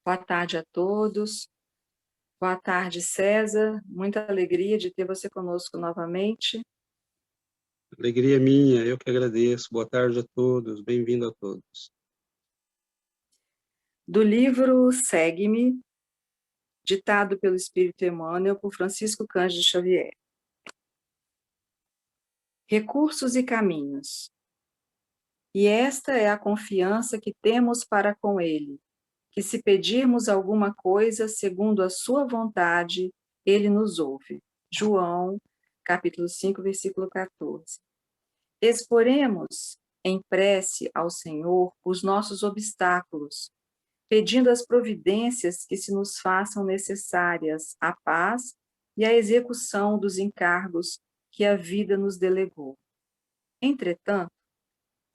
Boa tarde a todos. Boa tarde, César. Muita alegria de ter você conosco novamente. Alegria minha, eu que agradeço. Boa tarde a todos, bem-vindo a todos. Do livro Segue-me, ditado pelo Espírito Emmanuel por Francisco Cândido Xavier. Recursos e caminhos. E esta é a confiança que temos para com ele, que se pedirmos alguma coisa segundo a sua vontade, ele nos ouve. João, capítulo 5, versículo 14. Exporemos em prece ao Senhor os nossos obstáculos, pedindo as providências que se nos façam necessárias a paz e a execução dos encargos que a vida nos delegou. Entretanto,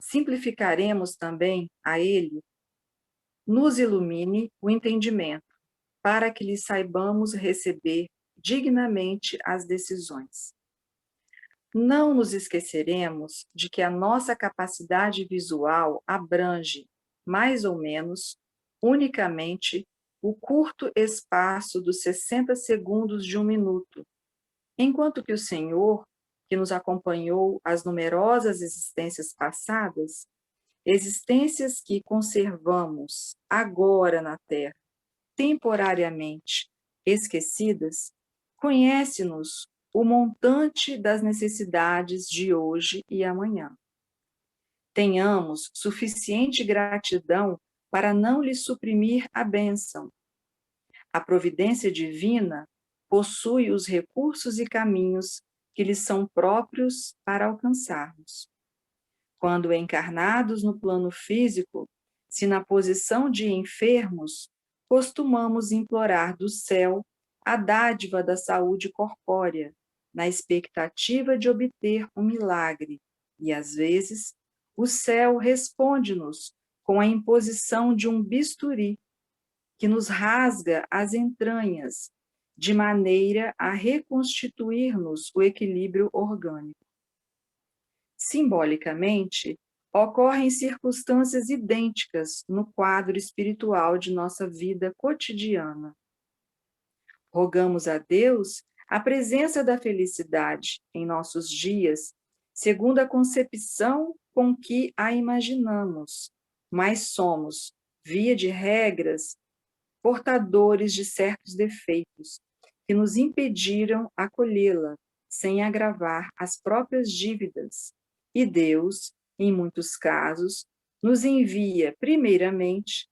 simplificaremos também a Ele, nos ilumine o entendimento, para que lhe saibamos receber dignamente as decisões. Não nos esqueceremos de que a nossa capacidade visual abrange, mais ou menos, unicamente o curto espaço dos 60 segundos de um minuto, enquanto que o Senhor, que nos acompanhou as numerosas existências passadas, existências que conservamos agora na Terra, temporariamente esquecidas, conhece-nos o montante das necessidades de hoje e amanhã. Tenhamos suficiente gratidão para não lhe suprimir a bênção. A providência divina possui os recursos e caminhos que lhe são próprios para alcançarmos. Quando encarnados no plano físico, se na posição de enfermos, costumamos implorar do céu a dádiva da saúde corpórea, na expectativa de obter um milagre, e às vezes o céu responde-nos com a imposição de um bisturi, que nos rasga as entranhas, de maneira a reconstituir-nos o equilíbrio orgânico. Simbolicamente, ocorrem circunstâncias idênticas no quadro espiritual de nossa vida cotidiana. Rogamos a Deus a presença da felicidade em nossos dias, segundo a concepção com que a imaginamos, mas somos, via de regras, portadores de certos defeitos que nos impediram acolhê-la, sem agravar as próprias dívidas. E Deus, em muitos casos, nos envia, primeiramente,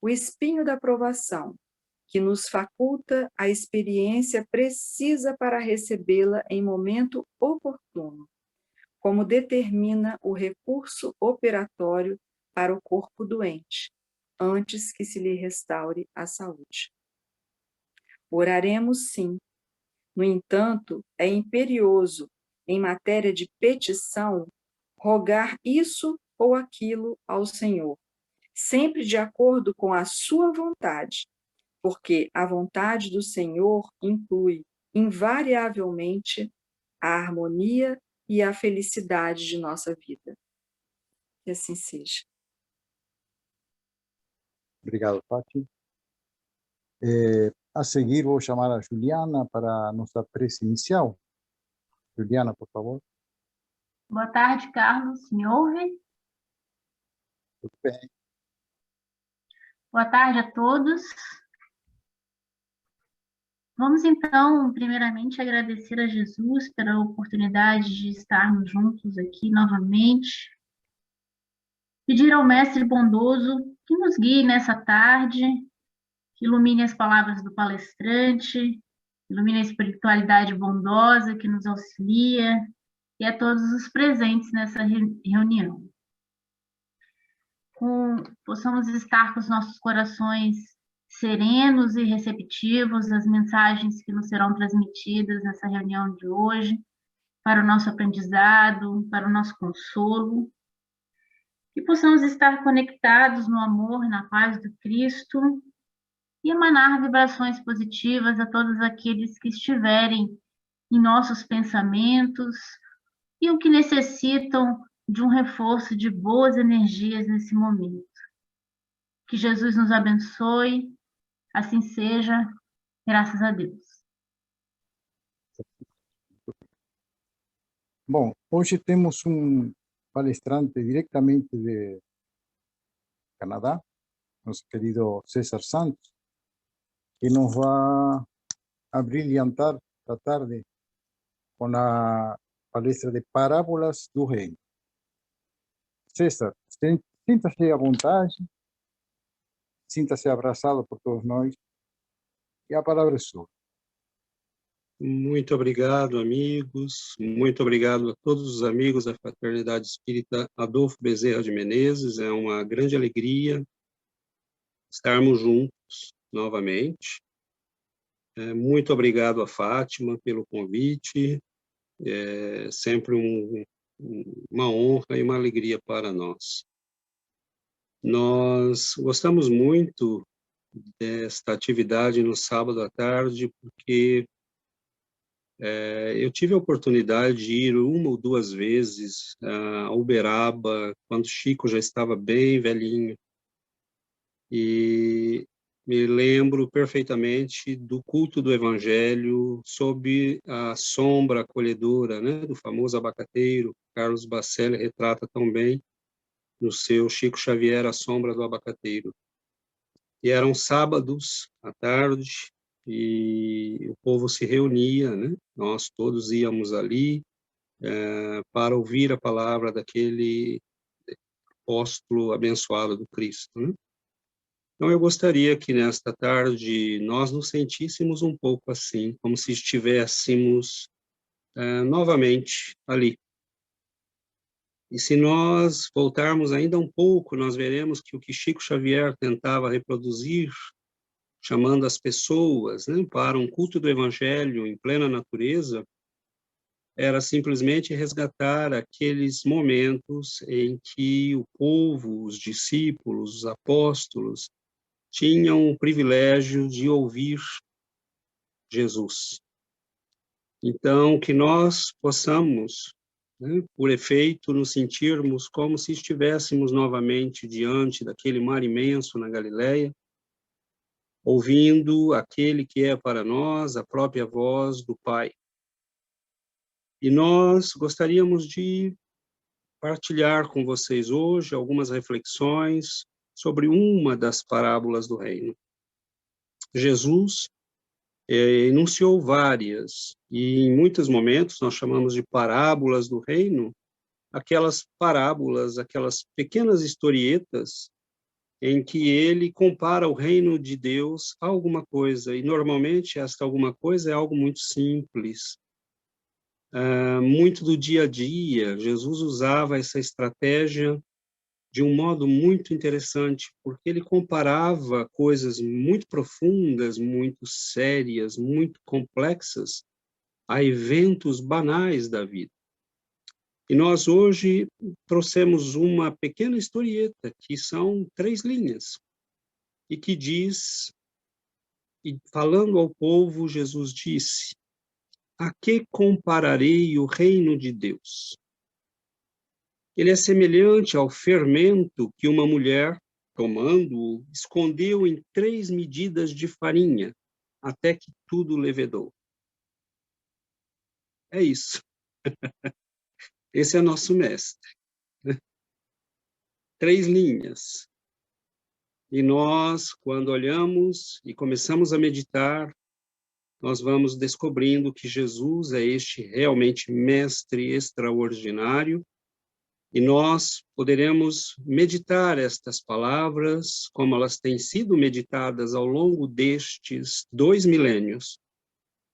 o espinho da provação, que nos faculta a experiência precisa para recebê-la em momento oportuno, como determina o recurso operatório para o corpo doente, antes que se lhe restaure a saúde. Oraremos sim. No entanto, é imperioso, em matéria de petição, rogar isso ou aquilo ao Senhor, sempre de acordo com a sua vontade, porque a vontade do Senhor inclui, invariavelmente, a harmonia e a felicidade de nossa vida. Que assim seja. Obrigado, Pati. A seguir, vou chamar a Juliana para a nossa prece inicial. Juliana, por favor. Boa tarde, Carlos. Me ouve? Tudo bem. Boa tarde a todos. Vamos, então, primeiramente, agradecer a Jesus pela oportunidade de estarmos juntos aqui novamente. Pedir ao Mestre bondoso que nos guie nessa tarde, que ilumine as palavras do palestrante, ilumine a espiritualidade bondosa que nos auxilia e a todos os presentes nessa reunião. Possamos estar com os nossos corações serenos e receptivos às mensagens que nos serão transmitidas nessa reunião de hoje, para o nosso aprendizado, para o nosso consolo, que possamos estar conectados no amor, na paz do Cristo e emanar vibrações positivas a todos aqueles que estiverem em nossos pensamentos e o que necessitam de um reforço de boas energias nesse momento. Que Jesus nos abençoe, Assim seja, graças a Deus. Bom, hoje temos palestrante diretamente de Canadá, nosso querido César Santos, que nos vai a brilhantar a tarde com a palestra de Parábolas do Reino. César, sinta-se à vontade, sinta-se abraçado por todos nós, e a palavra é sua. Muito obrigado, amigos. Muito obrigado a todos os amigos da Fraternidade Espírita Adolfo Bezerra de Menezes. É uma grande alegria estarmos juntos novamente. Muito obrigado a Fátima pelo convite. É sempre uma honra e uma alegria para nós. Nós gostamos muito desta atividade no sábado à tarde, porque eu tive a oportunidade de ir uma ou duas vezes a Uberaba, quando Chico já estava bem velhinho, e me lembro perfeitamente do culto do Evangelho sob a sombra acolhedora, né, do famoso abacateiro. Carlos Bacelli retrata tão bem no seu Chico Xavier, A Sombra do Abacateiro. E eram sábados à tarde, e o povo se reunia, né? Nós todos íamos ali para ouvir a palavra daquele apóstolo abençoado do Cristo, né? Então, eu gostaria que nesta tarde nós nos sentíssemos um pouco assim, como se estivéssemos novamente ali. E se nós voltarmos ainda um pouco, nós veremos que o que Chico Xavier tentava reproduzir, chamando as pessoas, né, para um culto do Evangelho em plena natureza, era simplesmente resgatar aqueles momentos em que o povo, os discípulos, os apóstolos, tinham o privilégio de ouvir Jesus. Então, que nós possamos, né, por efeito, nos sentirmos como se estivéssemos novamente diante daquele mar imenso na Galileia, ouvindo aquele que é para nós a própria voz do Pai. E nós gostaríamos de partilhar com vocês hoje algumas reflexões sobre uma das parábolas do reino. Jesus enunciou várias, e em muitos momentos nós chamamos de parábolas do reino, aquelas parábolas, aquelas pequenas historietas em que ele compara o reino de Deus a alguma coisa, e normalmente esta alguma coisa é algo muito simples, muito do dia a dia. Jesus usava essa estratégia de um modo muito interessante, porque ele comparava coisas muito profundas, muito sérias, muito complexas, a eventos banais da vida. E nós hoje trouxemos uma pequena historieta, que são 3 linhas, e que diz, e falando ao povo, Jesus disse: a que compararei o reino de Deus? Ele é semelhante ao fermento que uma mulher, tomando-o, escondeu em 3 medidas de farinha, até que tudo levedou. É isso. Esse é nosso mestre. 3 linhas. E nós, quando olhamos e começamos a meditar, nós vamos descobrindo que Jesus é este realmente mestre extraordinário, e nós poderemos meditar estas palavras como elas têm sido meditadas ao longo destes 2 milênios,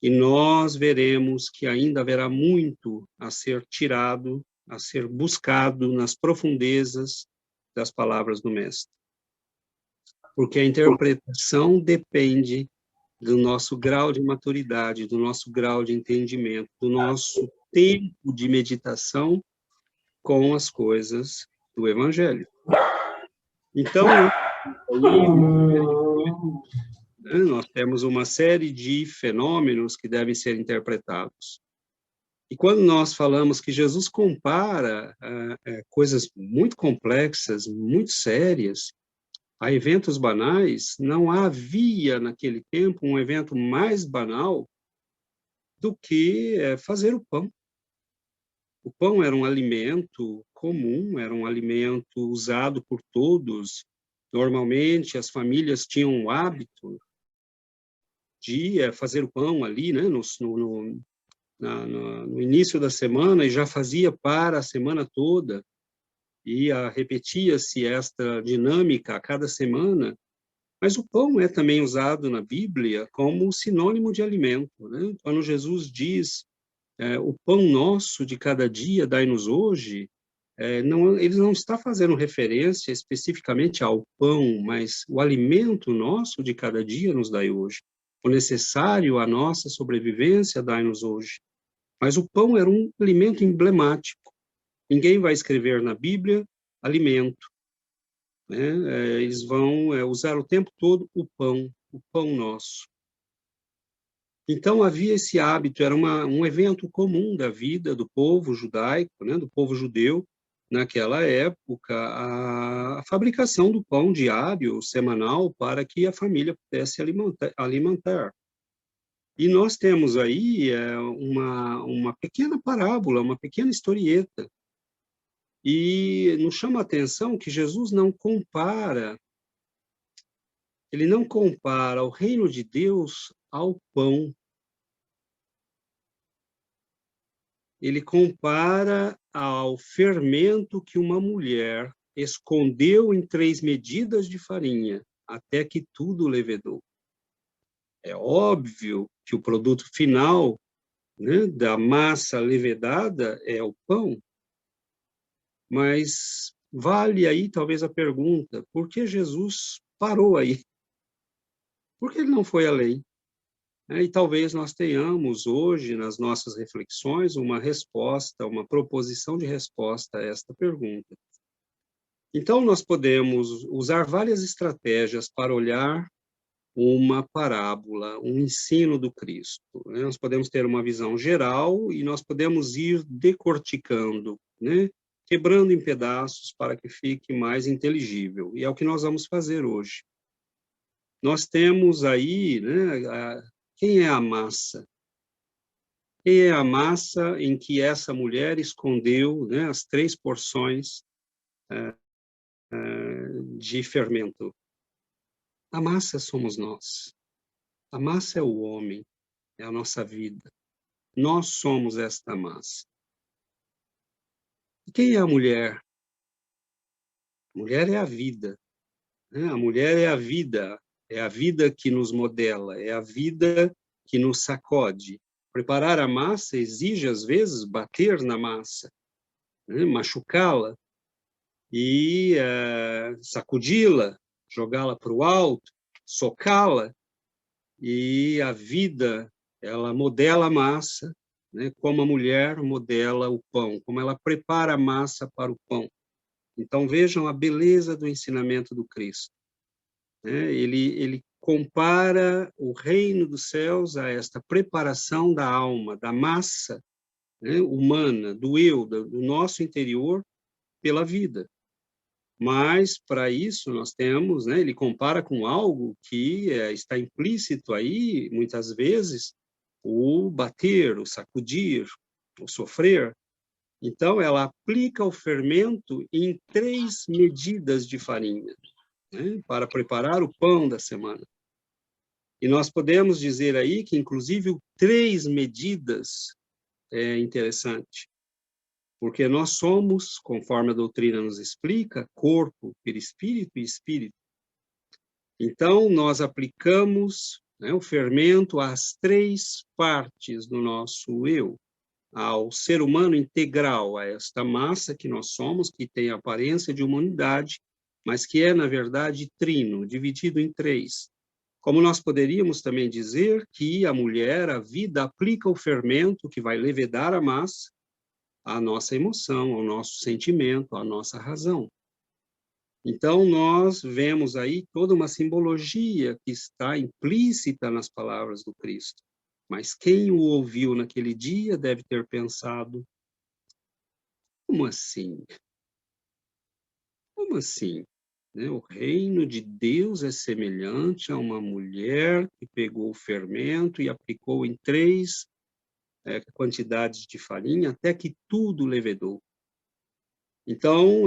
e nós veremos que ainda haverá muito a ser tirado, a ser buscado nas profundezas das palavras do Mestre. Porque a interpretação depende do nosso grau de maturidade, do nosso grau de entendimento, do nosso tempo de meditação com as coisas do Evangelho. Então, nós temos uma série de fenômenos que devem ser interpretados. E quando nós falamos que Jesus compara coisas muito complexas, muito sérias, a eventos banais, não havia naquele tempo um evento mais banal do que fazer o pão. O pão era um alimento comum, era um alimento usado por todos. Normalmente, as famílias tinham o hábito de fazer o pão ali, né, no início da semana, e já fazia para a semana toda. E repetia-se esta dinâmica a cada semana. Mas o pão é também usado na Bíblia como sinônimo de alimento, né? Quando Jesus diz o pão nosso de cada dia dai-nos hoje, ele não está fazendo referência especificamente ao pão, mas o alimento nosso de cada dia nos dai hoje. O necessário à nossa sobrevivência dai-nos hoje. Mas o pão era um alimento emblemático. Ninguém vai escrever na Bíblia alimento, né? Eles vão usar o tempo todo o pão nosso. Então, havia esse hábito, era um evento comum da vida do povo judaico, né, do povo judeu, naquela época, a fabricação do pão diário, semanal, para que a família pudesse alimentar. E nós temos aí uma pequena parábola, uma pequena historieta, e nos chama a atenção que Jesus ele não compara o reino de Deus ao pão. Ele compara ao fermento que uma mulher escondeu em 3 medidas de farinha, até que tudo levedou. É óbvio que o produto final, né, da massa levedada é o pão, mas vale aí talvez a pergunta, por que Jesus parou aí? Por que ele não foi além? E talvez nós tenhamos hoje, nas nossas reflexões, uma resposta, uma proposição de resposta a esta pergunta. Então, nós podemos usar várias estratégias para olhar uma parábola, um ensino do Cristo, né? Nós podemos ter uma visão geral e nós podemos ir decorticando, né? Quebrando em pedaços para que fique mais inteligível. E é o que nós vamos fazer hoje. Nós temos aí, né, quem é a massa? Quem é a massa em que essa mulher escondeu, né, as 3 porções de fermento? A massa somos nós. A massa é o homem, é a nossa vida. Nós somos esta massa. E quem é a mulher? A mulher é a vida, né? A mulher é a vida que nos modela, é a vida que nos sacode. Preparar a massa exige, às vezes, bater na massa, né? Machucá-la e sacudi-la, jogá-la para o alto, socá-la. E a vida, ela modela a massa, né, como a mulher modela o pão, como ela prepara a massa para o pão. Então, vejam a beleza do ensinamento do Cristo, né? Ele compara o reino dos céus a esta preparação da alma, da massa, né, humana, do eu, do nosso interior, pela vida. Mas, para isso, nós temos, né, ele compara com algo que está implícito aí, muitas vezes, o bater, o sacudir, o sofrer. Então, ela aplica o fermento em 3 medidas de farinha, né, para preparar o pão da semana. E nós podemos dizer aí que, inclusive, o 3 medidas é interessante. Porque nós somos, conforme a doutrina nos explica, corpo, perispírito e espírito. Então, nós aplicamos, né, o fermento às 3 partes do nosso eu, ao ser humano integral, a esta massa que nós somos, que tem a aparência de uma unidade, mas que é, na verdade, trino, dividido em 3. Como nós poderíamos também dizer que a mulher, a vida, aplica o fermento que vai levedar a massa, à nossa emoção, ao nosso sentimento, à nossa razão. Então, nós vemos aí toda uma simbologia que está implícita nas palavras do Cristo. Mas quem o ouviu naquele dia deve ter pensado, como assim? Como assim? né? O reino de Deus é semelhante a uma mulher que pegou o fermento e aplicou em 3 quantidades de farinha, até que tudo levedou. Então,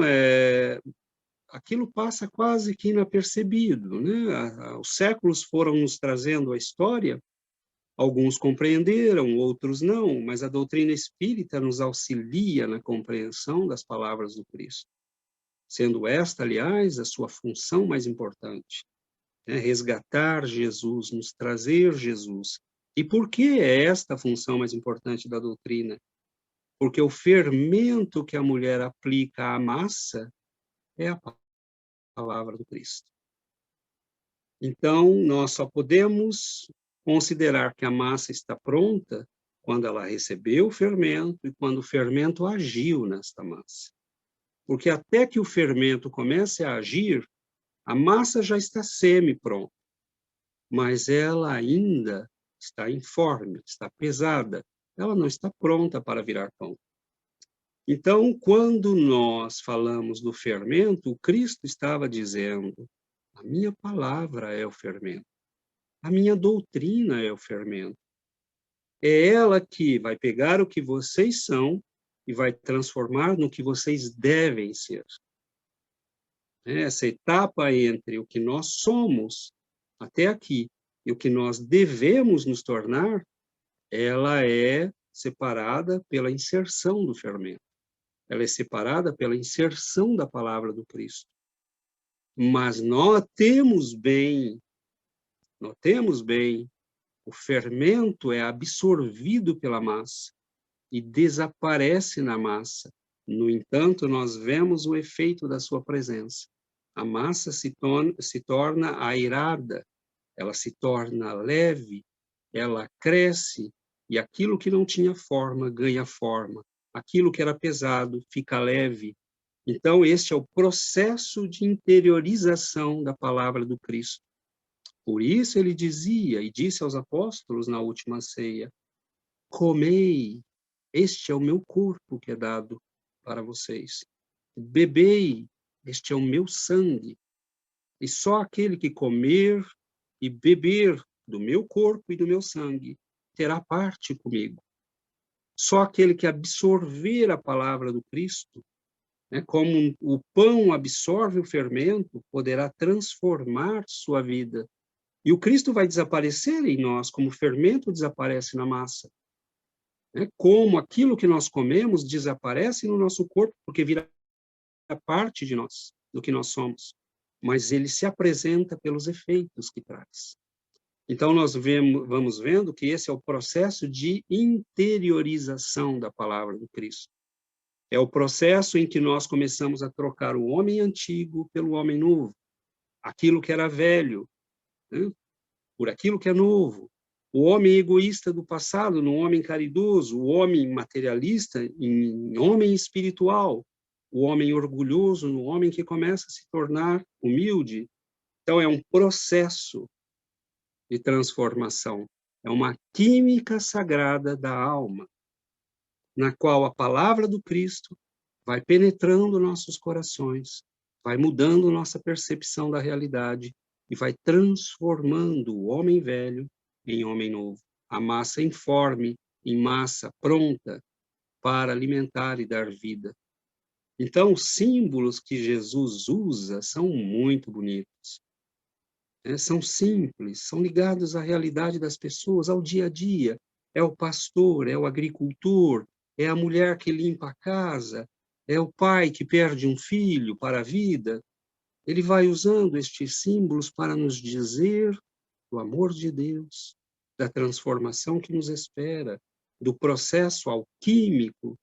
aquilo passa quase que inapercebido, né? Os séculos foram nos trazendo a história, alguns compreenderam, outros não, mas a doutrina espírita nos auxilia na compreensão das palavras do Cristo, sendo esta, aliás, a sua função mais importante, né? Resgatar Jesus, nos trazer Jesus. E por que é esta a função mais importante da doutrina? Porque o fermento que a mulher aplica à massa é a palavra do Cristo. Então, nós só podemos considerar que a massa está pronta quando ela recebeu o fermento e quando o fermento agiu nesta massa. Porque até que o fermento comece a agir, a massa já está semi-pronta, mas ela ainda está informe, está pesada, ela não está pronta para virar pão. Então, quando nós falamos do fermento, o Cristo estava dizendo: a minha palavra é o fermento, a minha doutrina é o fermento. É ela que vai pegar o que vocês são e vai transformar no que vocês devem ser. Essa etapa entre o que nós somos até aqui e o que nós devemos nos tornar, ela é separada pela inserção do fermento. Ela é separada pela inserção da palavra do Cristo. Mas notemos bem, o fermento é absorvido pela massa e desaparece na massa. No entanto, nós vemos o efeito da sua presença. A massa se torna airada, ela se torna leve, ela cresce, e aquilo que não tinha forma ganha forma. Aquilo que era pesado fica leve. Então, este é o processo de interiorização da palavra do Cristo. Por isso ele dizia e disse aos apóstolos na última ceia: comei, este é o meu corpo que é dado para vocês. Bebei, este é o meu sangue. E só aquele que comer e beber do meu corpo e do meu sangue terá parte comigo. Só aquele que absorver a palavra do Cristo, né, como o pão absorve o fermento, poderá transformar sua vida. E o Cristo vai desaparecer em nós, como o fermento desaparece na massa. Né? Como aquilo que nós comemos desaparece no nosso corpo, porque vira parte de nós, do que nós somos. Mas ele se apresenta pelos efeitos que traz. Então, nós vamos vendo que esse é o processo de interiorização da palavra do Cristo. É o processo em que nós começamos a trocar o homem antigo pelo homem novo. Aquilo que era velho, né, por aquilo que é novo. O homem egoísta do passado no homem caridoso, o homem materialista em homem espiritual, o homem orgulhoso no homem que começa a se tornar humilde. Então, é um processo de transformação. É uma química sagrada da alma, na qual a palavra do Cristo vai penetrando nossos corações, vai mudando nossa percepção da realidade e vai transformando o homem velho em homem novo. A massa informe em massa pronta para alimentar e dar vida. Então, os símbolos que Jesus usa são muito bonitos. São simples, são ligados à realidade das pessoas, ao dia a dia. É o pastor, é o agricultor, é a mulher que limpa a casa, é o pai que perde um filho para a vida. Ele vai usando estes símbolos para nos dizer do amor de Deus, da transformação que nos espera, do processo alquímico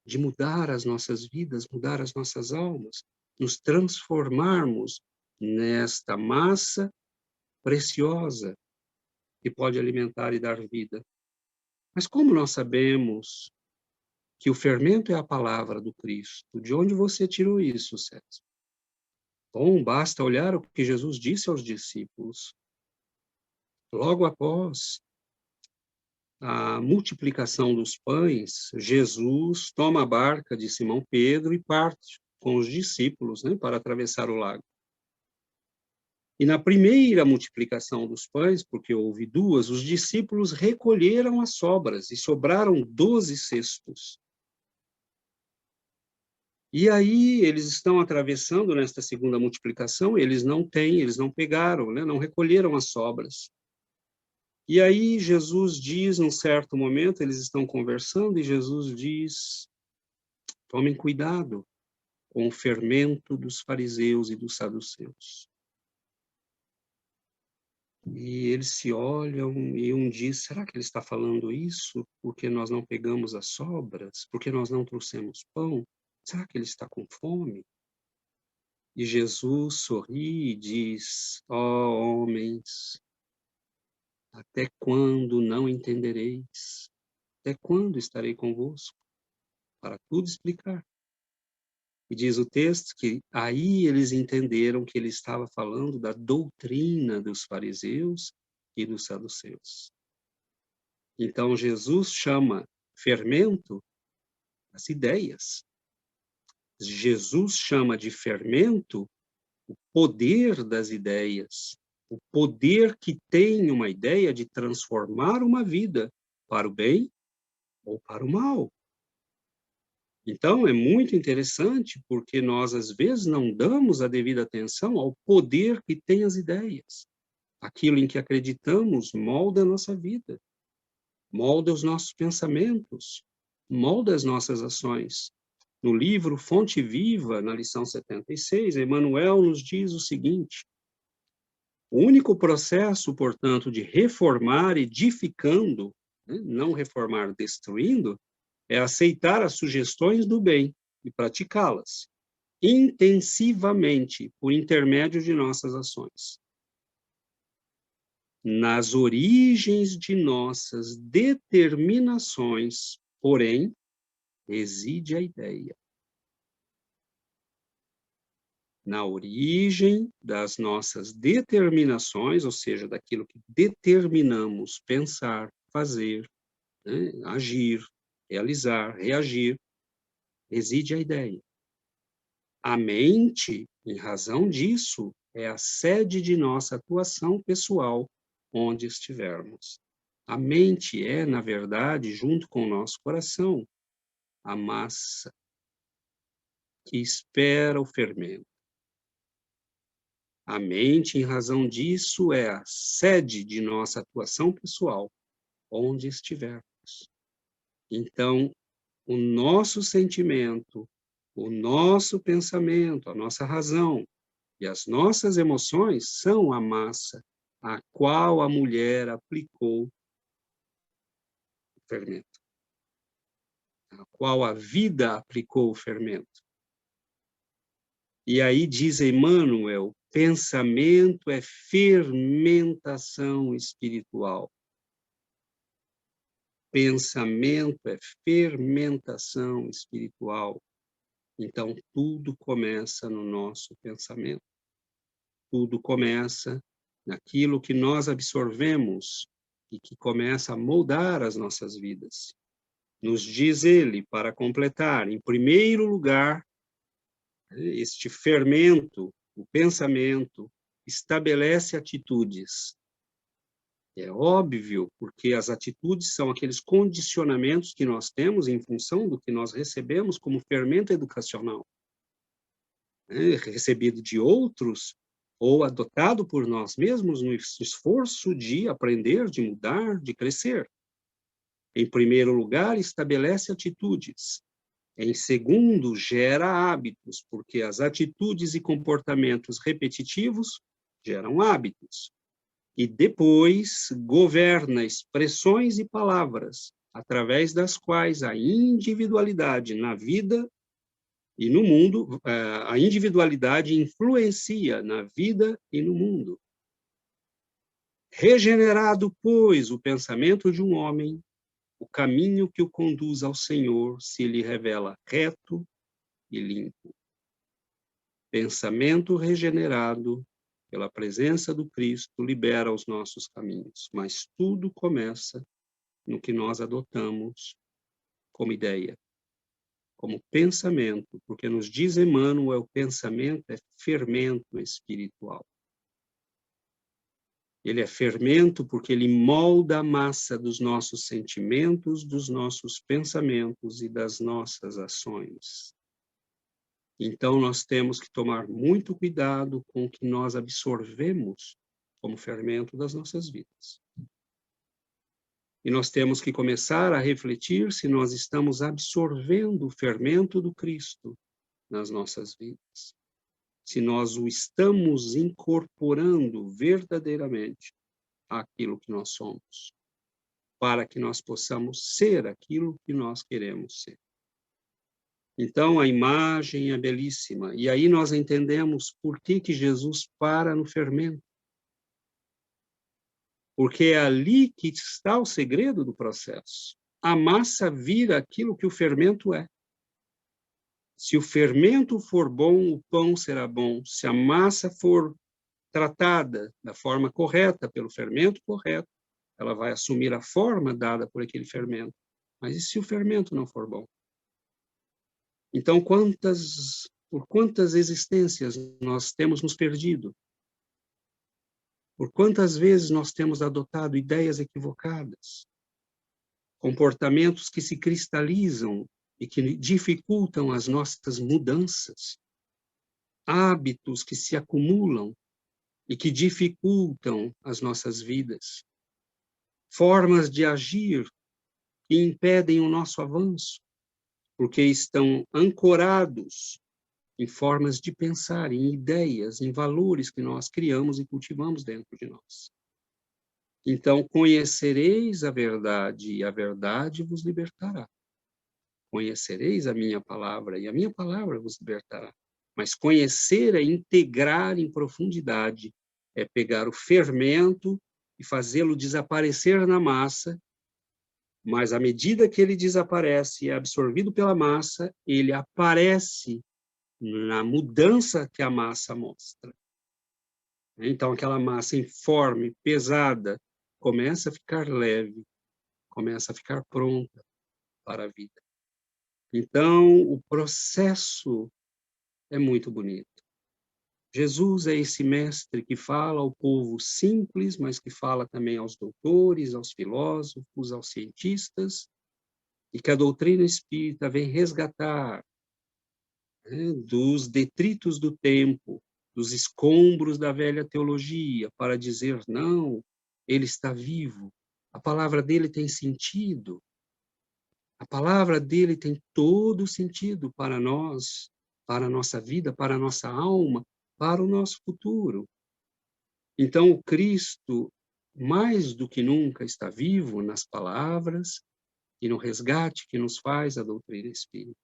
de mudar as nossas vidas, mudar as nossas almas, nos transformarmos nesta massa preciosa que pode alimentar e dar vida. Mas como nós sabemos que o fermento é a palavra do Cristo? De onde você tirou isso, César? Bom, basta olhar o que Jesus disse aos discípulos. Logo após a multiplicação dos pães, Jesus toma a barca de Simão Pedro e parte com os discípulos, né, para atravessar o lago. E na primeira multiplicação dos pães, porque houve duas, os discípulos recolheram as sobras e sobraram 12 cestos. E aí eles estão atravessando nesta segunda multiplicação, eles não pegaram, né? Não recolheram as sobras. E aí Jesus diz, num certo momento, eles estão conversando, e Jesus diz, tomem cuidado com o fermento dos fariseus e dos saduceus. E eles se olham, e um diz, será que ele está falando isso porque nós não pegamos as sobras? Porque nós não trouxemos pão? Será que ele está com fome? E Jesus sorri e diz, ó homens, até quando não entendereis? Até quando estarei convosco? Para tudo explicar. E diz o texto que aí eles entenderam que ele estava falando da doutrina dos fariseus e dos saduceus. Então Jesus chama fermento as ideias. Jesus chama de fermento o poder das ideias, o poder que tem uma ideia de transformar uma vida para o bem ou para o mal. Então, é muito interessante, porque nós, às vezes, não damos a devida atenção ao poder que tem as ideias. Aquilo em que acreditamos molda a nossa vida, molda os nossos pensamentos, molda as nossas ações. No livro Fonte Viva, na lição 76, Emmanuel nos diz o seguinte: o único processo, portanto, de reformar edificando, né, não reformar destruindo, é aceitar as sugestões do bem e praticá-las intensivamente por intermédio de nossas ações. Nas origens de nossas determinações, porém, reside a ideia. Na origem das nossas determinações, ou seja, daquilo que determinamos pensar, fazer, né, agir, realizar, reagir, reside a ideia. A mente, em razão disso, é a sede de nossa atuação pessoal, onde estivermos. A mente é, na verdade, junto com o nosso coração, a massa que espera o fermento. A mente, em razão disso, é a sede de nossa atuação pessoal, onde estivermos. Então, o nosso sentimento, o nosso pensamento, a nossa razão e as nossas emoções são a massa a qual a mulher aplicou o fermento, a qual a vida aplicou o fermento. E aí diz Emmanuel, pensamento é fermentação espiritual. Pensamento é fermentação espiritual. Então, tudo começa no nosso pensamento. Tudo começa naquilo que nós absorvemos e que começa a moldar as nossas vidas. Nos diz ele, para completar, em primeiro lugar, este fermento, o pensamento, estabelece atitudes. É óbvio, porque as atitudes são aqueles condicionamentos que nós temos em função do que nós recebemos como fermento educacional, né? Recebido de outros ou adotado por nós mesmos no esforço de aprender, de mudar, de crescer. Em primeiro lugar, estabelece atitudes. Em segundo, gera hábitos, porque as atitudes e comportamentos repetitivos geram hábitos. E depois, governa expressões e palavras, através das quais a individualidade na vida e no mundo, a individualidade influencia na vida e no mundo. Regenerado, pois, o pensamento de um homem, o caminho que o conduz ao Senhor se lhe revela reto e limpo. Pensamento regenerado pela presença do Cristo libera os nossos caminhos, mas tudo começa no que nós adotamos como ideia, como pensamento, porque nos diz Emmanuel, o pensamento é fermento espiritual. Ele é fermento porque ele molda a massa dos nossos sentimentos, dos nossos pensamentos e das nossas ações. Então, nós temos que tomar muito cuidado com o que nós absorvemos como fermento das nossas vidas. E nós temos que começar a refletir se nós estamos absorvendo o fermento do Cristo nas nossas vidas. Se nós o estamos incorporando verdadeiramente àquilo que nós somos, para que nós possamos ser aquilo que nós queremos ser. Então, a imagem é belíssima. E aí nós entendemos por que Jesus para no fermento. Porque é ali que está o segredo do processo. A massa vira aquilo que o fermento é. Se o fermento for bom, o pão será bom. Se a massa for tratada da forma correta, pelo fermento correto, ela vai assumir a forma dada por aquele fermento. Mas e se o fermento não for bom? Então, por quantas existências nós temos nos perdido? Por quantas vezes nós temos adotado ideias equivocadas? Comportamentos que se cristalizam e que dificultam as nossas mudanças. Hábitos que se acumulam e que dificultam as nossas vidas. Formas de agir que impedem o nosso avanço, porque estão ancorados em formas de pensar, em ideias, em valores que nós criamos e cultivamos dentro de nós. Então, conhecereis a verdade, e a verdade vos libertará. Conhecereis a minha palavra, e a minha palavra vos libertará. Mas conhecer é integrar em profundidade, é pegar o fermento e fazê-lo desaparecer na massa, mas à medida que ele desaparece e é absorvido pela massa, ele aparece na mudança que a massa mostra. Então, aquela massa informe, pesada, começa a ficar leve, começa a ficar pronta para a vida. Então, o processo é muito bonito. Jesus é esse mestre que fala ao povo simples, mas que fala também aos doutores, aos filósofos, aos cientistas, e que a doutrina espírita vem resgatar, né, dos detritos do tempo, dos escombros da velha teologia, para dizer, não, ele está vivo, a palavra dele tem sentido, a palavra dele tem todo sentido para nós, para a nossa vida, para a nossa alma, para o nosso futuro. Então, o Cristo, mais do que nunca, está vivo nas palavras e no resgate que nos faz a doutrina espírita.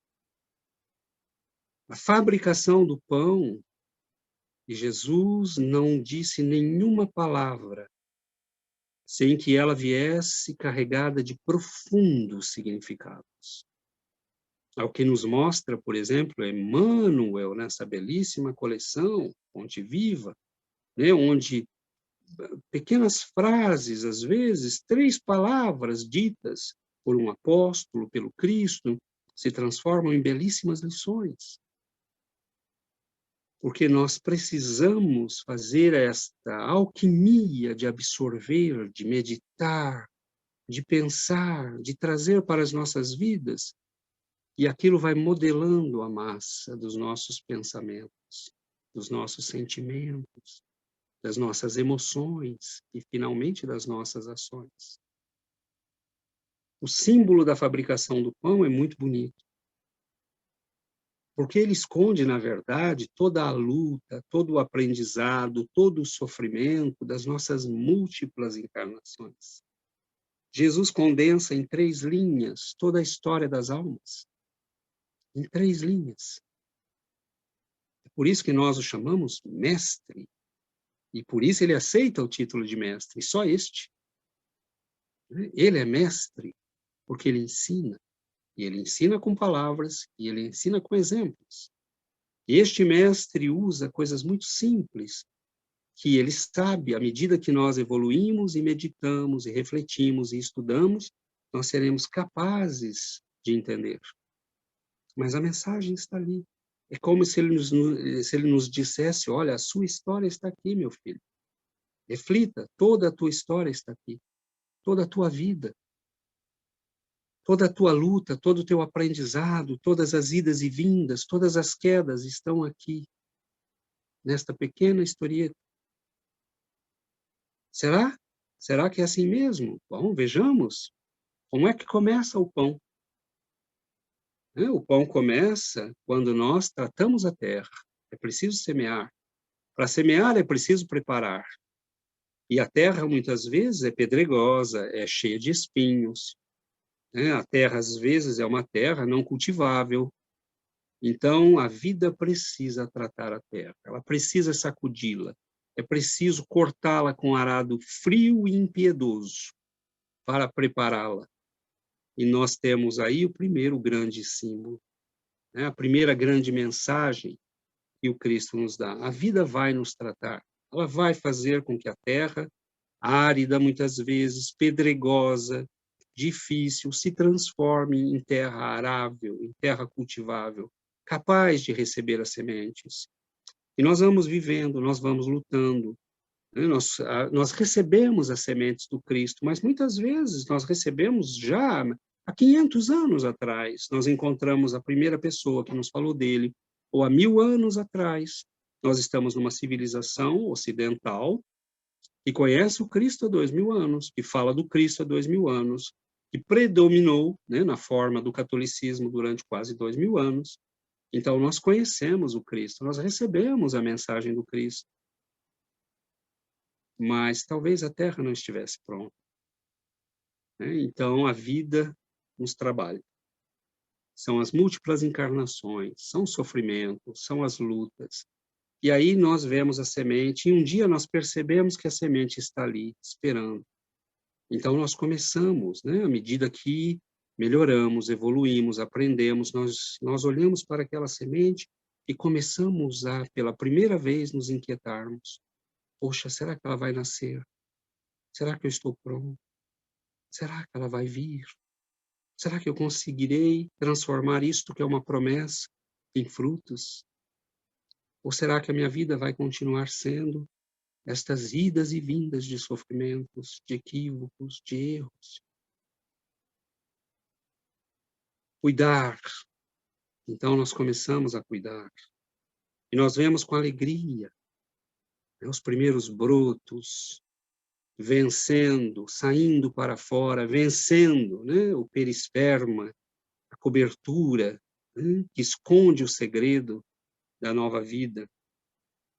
A fabricação do pão, e Jesus não disse nenhuma palavra sem que ela viesse carregada de profundos significados. Ao que nos mostra, por exemplo, Emmanuel, nessa belíssima coleção, Fonte Viva, né, onde pequenas frases, às vezes, 3 palavras ditas por um apóstolo, pelo Cristo, se transformam em belíssimas lições. Porque nós precisamos fazer esta alquimia de absorver, de meditar, de pensar, de trazer para as nossas vidas, e aquilo vai modelando a massa dos nossos pensamentos, dos nossos sentimentos, das nossas emoções e, finalmente, das nossas ações. O símbolo da fabricação do pão é muito bonito, porque ele esconde, na verdade, toda a luta, todo o aprendizado, todo o sofrimento das nossas múltiplas encarnações. Jesus condensa em 3 linhas toda a história das almas. Em 3 linhas. É por isso que nós o chamamos mestre. E por isso ele aceita o título de mestre, só este. Ele é mestre, porque ele ensina. E ele ensina com palavras, e ele ensina com exemplos. E este mestre usa coisas muito simples, que ele sabe, à medida que nós evoluímos e meditamos, e refletimos, e estudamos, nós seremos capazes de entender. Mas a mensagem está ali. É como se ele nos dissesse, olha, a sua história está aqui, meu filho. Reflita, toda a tua história está aqui, toda a tua vida, toda a tua luta, todo o teu aprendizado, todas as idas e vindas, todas as quedas estão aqui, nesta pequena historieta. Será? Será que é assim mesmo? Bom, vejamos. Como é que começa o pão? O pão começa quando nós tratamos a terra. É preciso semear. Para semear é preciso preparar. E a terra, muitas vezes, é pedregosa, é cheia de espinhos. A terra, às vezes, é uma terra não cultivável. Então, a vida precisa tratar a terra. Ela precisa sacudi-la. É preciso cortá-la com arado frio e impiedoso para prepará-la. E nós temos aí o primeiro grande símbolo, a primeira grande mensagem que o Cristo nos dá. A vida vai nos tratar. Ela vai fazer com que a terra, árida muitas vezes, pedregosa, difícil, se transforme em terra arável, em terra cultivável, capaz de receber as sementes. E nós vamos vivendo, nós vamos lutando. Nós recebemos as sementes do Cristo, mas muitas vezes nós recebemos já há 500 anos atrás. Nós encontramos a primeira pessoa que nos falou dele, ou há 1000 anos atrás. Nós estamos numa civilização ocidental que conhece o Cristo há 2000 anos, que fala do Cristo há 2000 anos, que predominou, na forma do catolicismo durante quase 2000 anos. Então, nós conhecemos o Cristo, nós recebemos a mensagem do Cristo. Mas talvez a Terra não estivesse pronta. Então, a vida nos trabalha. São as múltiplas encarnações, são os sofrimentos, são as lutas. E aí nós vemos a semente, e um dia nós percebemos que a semente está ali, esperando. Então, nós começamos, à medida que melhoramos, evoluímos, aprendemos, nós olhamos para aquela semente e começamos a, pela primeira vez, nos inquietarmos. Poxa, será que ela vai nascer? Será que eu estou pronto? Será que ela vai vir? Será que eu conseguirei transformar isto que é uma promessa em frutos? Ou será que a minha vida vai continuar sendo estas idas e vindas de sofrimentos, de equívocos, de erros? Cuidar. Então nós começamos a cuidar. E nós vemos com alegria os primeiros brotos, vencendo, saindo para fora, vencendo o perisperma, a cobertura que esconde o segredo da nova vida.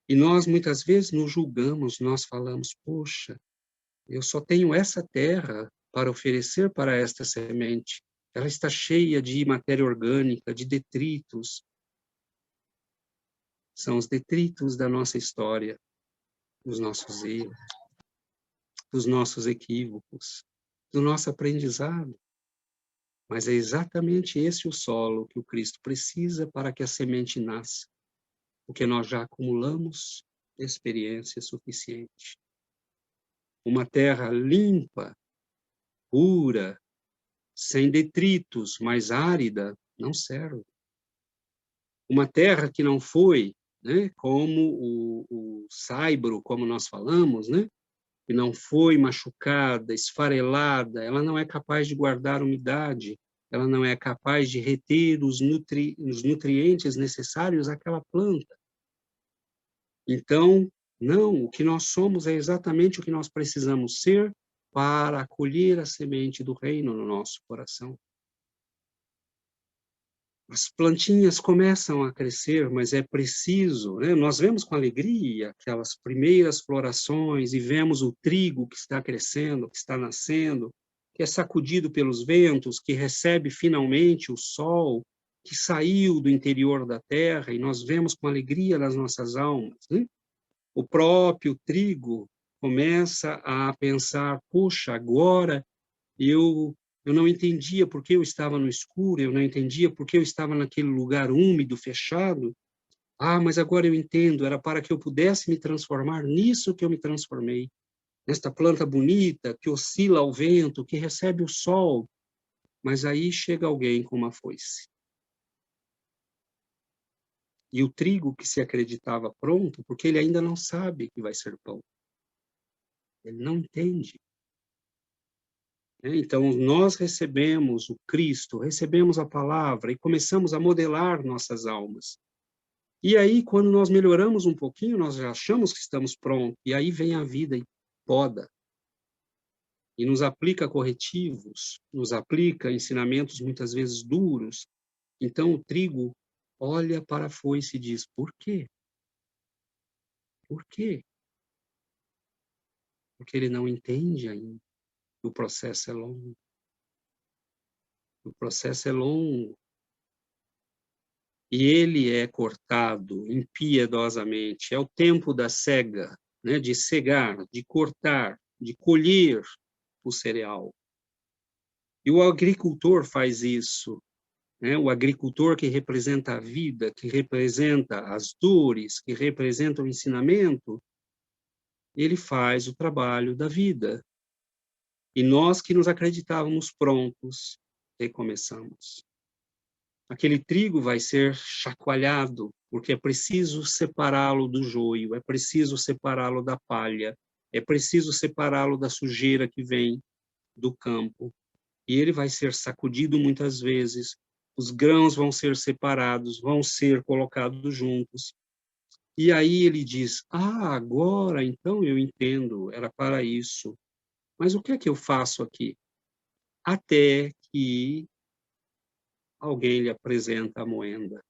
E nós, muitas vezes, nos julgamos, nós falamos, poxa, eu só tenho essa terra para oferecer para esta semente. Ela está cheia de matéria orgânica, de detritos. São os detritos da nossa história, dos nossos erros, dos nossos equívocos, do nosso aprendizado. Mas é exatamente esse o solo que o Cristo precisa para que a semente nasça, porque nós já acumulamos experiência suficiente. Uma terra limpa, pura, sem detritos, mas árida, não serve. Uma terra que não foi, como o saibro, como nós falamos, que não foi machucada, esfarelada, ela não é capaz de guardar umidade, ela não é capaz de reter os nutrientes necessários àquela planta. Então, não, o que nós somos é exatamente o que nós precisamos ser para acolher a semente do reino no nosso coração. As plantinhas começam a crescer, mas é preciso, nós vemos com alegria aquelas primeiras florações e vemos o trigo que está crescendo, que está nascendo, que é sacudido pelos ventos, que recebe finalmente o sol, que saiu do interior da terra, e nós vemos com alegria nas nossas almas. O próprio trigo começa a pensar, puxa, agora eu não entendia por que eu estava no escuro, eu não entendia por que eu estava naquele lugar úmido, fechado. Mas agora eu entendo, era para que eu pudesse me transformar nisso que eu me transformei. Nesta planta bonita, que oscila ao vento, que recebe o sol. Mas aí chega alguém com uma foice. E o trigo que se acreditava pronto, porque ele ainda não sabe que vai ser pão. Ele não entende. Então, nós recebemos o Cristo, recebemos a palavra e começamos a modelar nossas almas. E aí, quando nós melhoramos um pouquinho, nós já achamos que estamos prontos. E aí vem a vida e poda. E nos aplica corretivos, nos aplica ensinamentos muitas vezes duros. Então, o trigo olha para a foice e diz, por quê? Por quê? Porque ele não entende ainda. O processo é longo. O processo é longo. E ele é cortado impiedosamente. É o tempo da cega, né? De cegar, de cortar, de colher o cereal. E o agricultor faz isso, né? O agricultor que representa a vida, que representa as dores, que representa o ensinamento, ele faz o trabalho da vida. E nós que nos acreditávamos prontos, recomeçamos. Aquele trigo vai ser chacoalhado, porque é preciso separá-lo do joio, é preciso separá-lo da palha, é preciso separá-lo da sujeira que vem do campo. E ele vai ser sacudido muitas vezes, os grãos vão ser separados, vão ser colocados juntos. E aí ele diz, agora então eu entendo, era para isso. Mas o que é que eu faço aqui? Até que alguém lhe apresenta a moenda.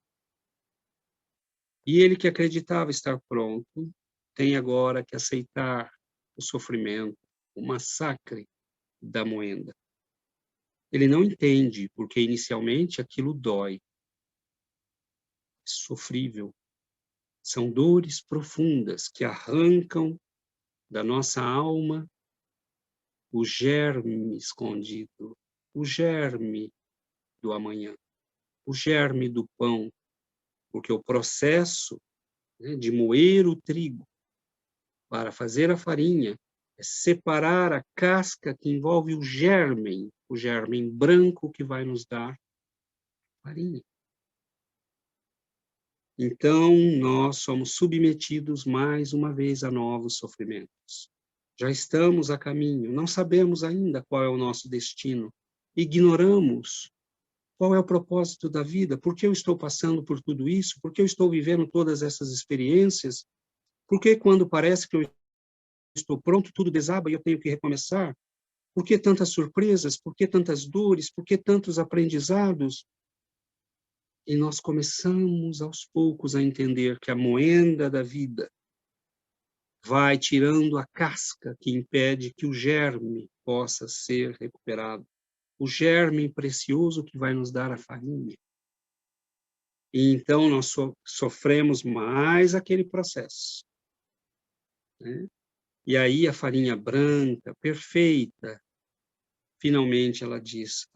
E ele que acreditava estar pronto, tem agora que aceitar o sofrimento, o massacre da moenda. Ele não entende, porque inicialmente aquilo dói. É sofrível. São dores profundas que arrancam da nossa alma o germe escondido, o germe do amanhã, o germe do pão, porque o processo, né, de moer o trigo para fazer a farinha é separar a casca que envolve o germe branco que vai nos dar farinha. Então, nós somos submetidos mais uma vez a novos sofrimentos. Já estamos a caminho, não sabemos ainda qual é o nosso destino, ignoramos qual é o propósito da vida, por que eu estou passando por tudo isso, por que eu estou vivendo todas essas experiências, por que quando parece que eu estou pronto, tudo desaba e eu tenho que recomeçar, por que tantas surpresas, por que tantas dores, por que tantos aprendizados? E nós começamos aos poucos a entender que a moenda da vida vai tirando a casca que impede que o germe possa ser recuperado. O germe precioso que vai nos dar a farinha. E então nós sofremos mais aquele processo, né? E aí a farinha branca, perfeita, finalmente ela diz,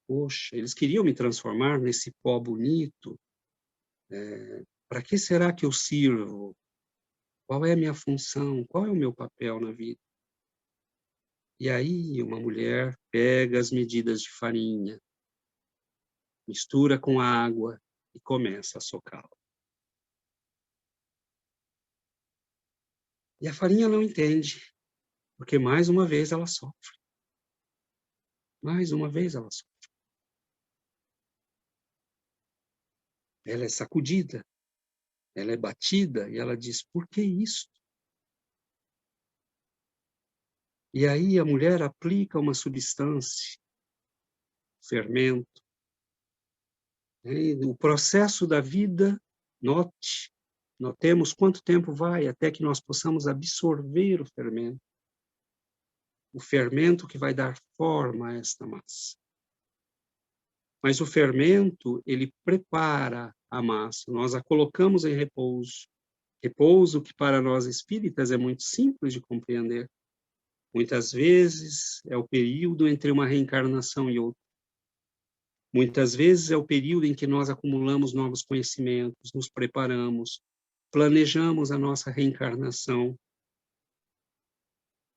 poxa, eles queriam me transformar nesse pó bonito, para que será que eu sirvo? Qual é a minha função? Qual é o meu papel na vida? E aí uma mulher pega as medidas de farinha, mistura com água e começa a socá-la. E a farinha não entende, porque mais uma vez ela sofre. Mais uma vez ela sofre. Ela é sacudida, ela é batida e ela diz, por que isso? E aí a mulher aplica uma substância, fermento. E o processo da vida, notemos quanto tempo vai até que nós possamos absorver o fermento. O fermento que vai dar forma a esta massa. Mas o fermento, ele prepara a massa. Nós a colocamos em repouso. Repouso que para nós espíritas é muito simples de compreender. Muitas vezes é o período entre uma reencarnação e outra. Muitas vezes é o período em que nós acumulamos novos conhecimentos, nos preparamos, planejamos a nossa reencarnação,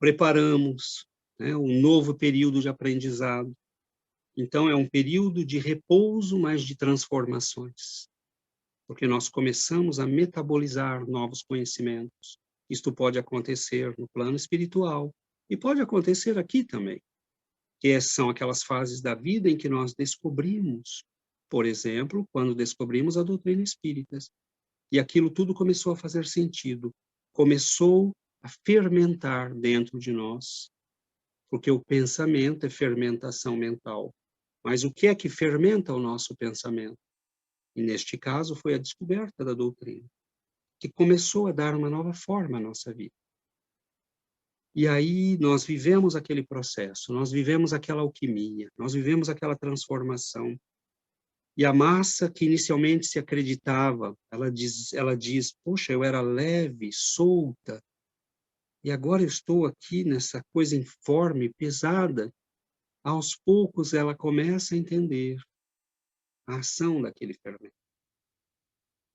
preparamos, né, um novo período de aprendizado. Então, é um período de repouso, mas de transformações, porque nós começamos a metabolizar novos conhecimentos Isto pode acontecer no plano espiritual e pode acontecer aqui também, que são aquelas fases da vida em que nós descobrimos, por exemplo, quando descobrimos a doutrina espírita, e aquilo tudo começou a fazer sentido, começou a fermentar dentro de nós, porque o pensamento é fermentação mental. Mas o que é que fermenta o nosso pensamento? E neste caso foi a descoberta da doutrina, que começou a dar uma nova forma à nossa vida. E aí nós vivemos aquele processo, nós vivemos aquela alquimia, nós vivemos aquela transformação. E a massa que inicialmente se acreditava, ela diz, poxa, eu era leve, solta, e agora eu estou aqui nessa coisa informe, pesada. Aos poucos ela começa a entender a ação daquele fermento.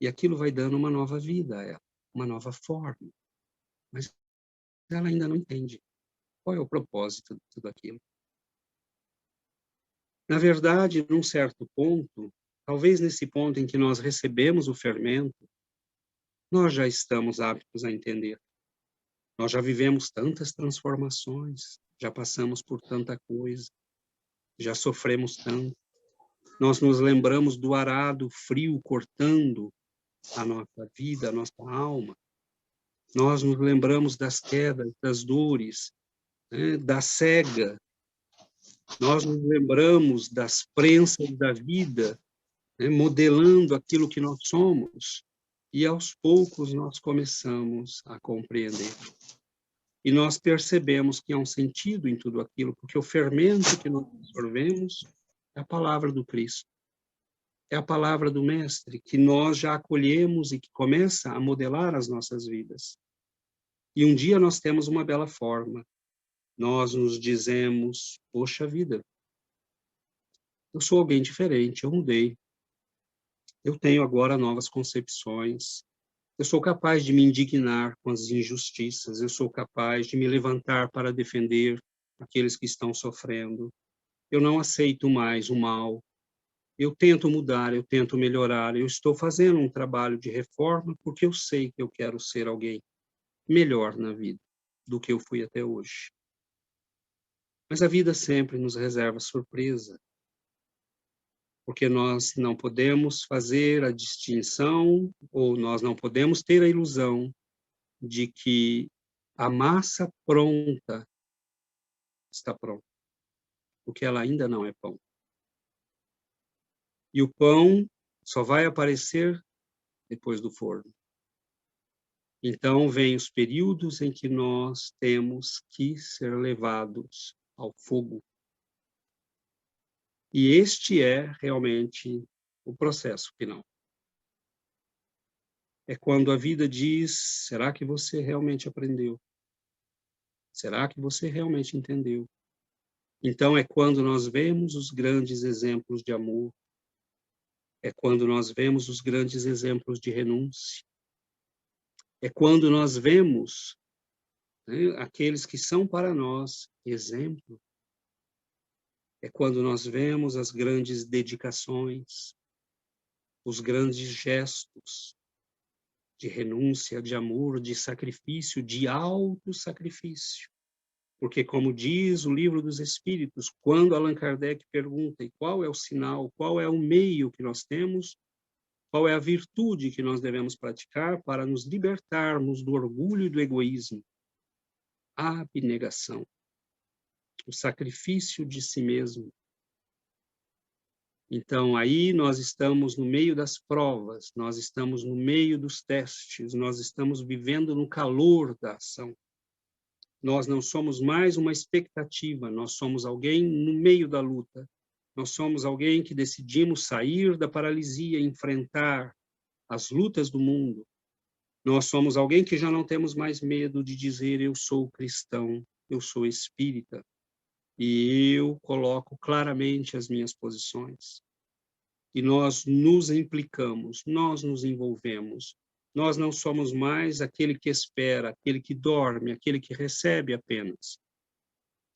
E aquilo vai dando uma nova vida a ela, uma nova forma. Mas ela ainda não entende qual é o propósito de tudo aquilo. Na verdade, num certo ponto, talvez nesse ponto em que nós recebemos o fermento, nós já estamos aptos a entender. Nós já vivemos tantas transformações, já passamos por tanta coisa, já sofremos tanto. Nós nos lembramos do arado frio cortando a nossa vida, a nossa alma. Nós nos lembramos das quedas, das dores, né, da cega. Nós nos lembramos das prensas da vida, né, modelando aquilo que nós somos. E aos poucos nós começamos a compreender. E nós percebemos que há um sentido em tudo aquilo, porque o fermento que nós absorvemos é a palavra do Cristo. É a palavra do Mestre, que nós já acolhemos e que começa a modelar as nossas vidas. E um dia nós temos uma bela forma. Nós nos dizemos, poxa vida, eu sou alguém diferente, eu mudei. Eu tenho agora novas concepções. Eu sou capaz de me indignar com as injustiças. Eu sou capaz de me levantar para defender aqueles que estão sofrendo. Eu não aceito mais o mal. Eu tento mudar, eu tento melhorar. Eu estou fazendo um trabalho de reforma porque eu sei que eu quero ser alguém melhor na vida do que eu fui até hoje. Mas a vida sempre nos reserva surpresa, porque nós não podemos fazer a distinção, ou nós não podemos ter a ilusão de que a massa pronta está pronta, porque ela ainda não é pão. E o pão só vai aparecer depois do forno. Então, vem os períodos em que nós temos que ser levados ao fogo. E este é realmente o processo final. É quando a vida diz, será que você realmente aprendeu? Será que você realmente entendeu? Então é quando nós vemos os grandes exemplos de amor, é quando nós vemos os grandes exemplos de renúncia, é quando nós vemos, né, aqueles que são para nós exemplo, é quando nós vemos as grandes dedicações, os grandes gestos de renúncia, de amor, de sacrifício, de autossacrifício. Porque, como diz o Livro dos Espíritos, quando Allan Kardec pergunta e qual é o sinal, qual é o meio que nós temos, qual é a virtude que nós devemos praticar para nos libertarmos do orgulho e do egoísmo? A abnegação, o sacrifício de si mesmo. Então, aí nós estamos no meio das provas, nós estamos no meio dos testes, nós estamos vivendo no calor da ação. Nós não somos mais uma expectativa, nós somos alguém no meio da luta. Nós somos alguém que decidimos sair da paralisia, enfrentar as lutas do mundo. Nós somos alguém que já não temos mais medo de dizer eu sou cristão, eu sou espírita. E eu coloco claramente as minhas posições. E nós nos implicamos, nós nos envolvemos. Nós não somos mais aquele que espera, aquele que dorme, aquele que recebe apenas.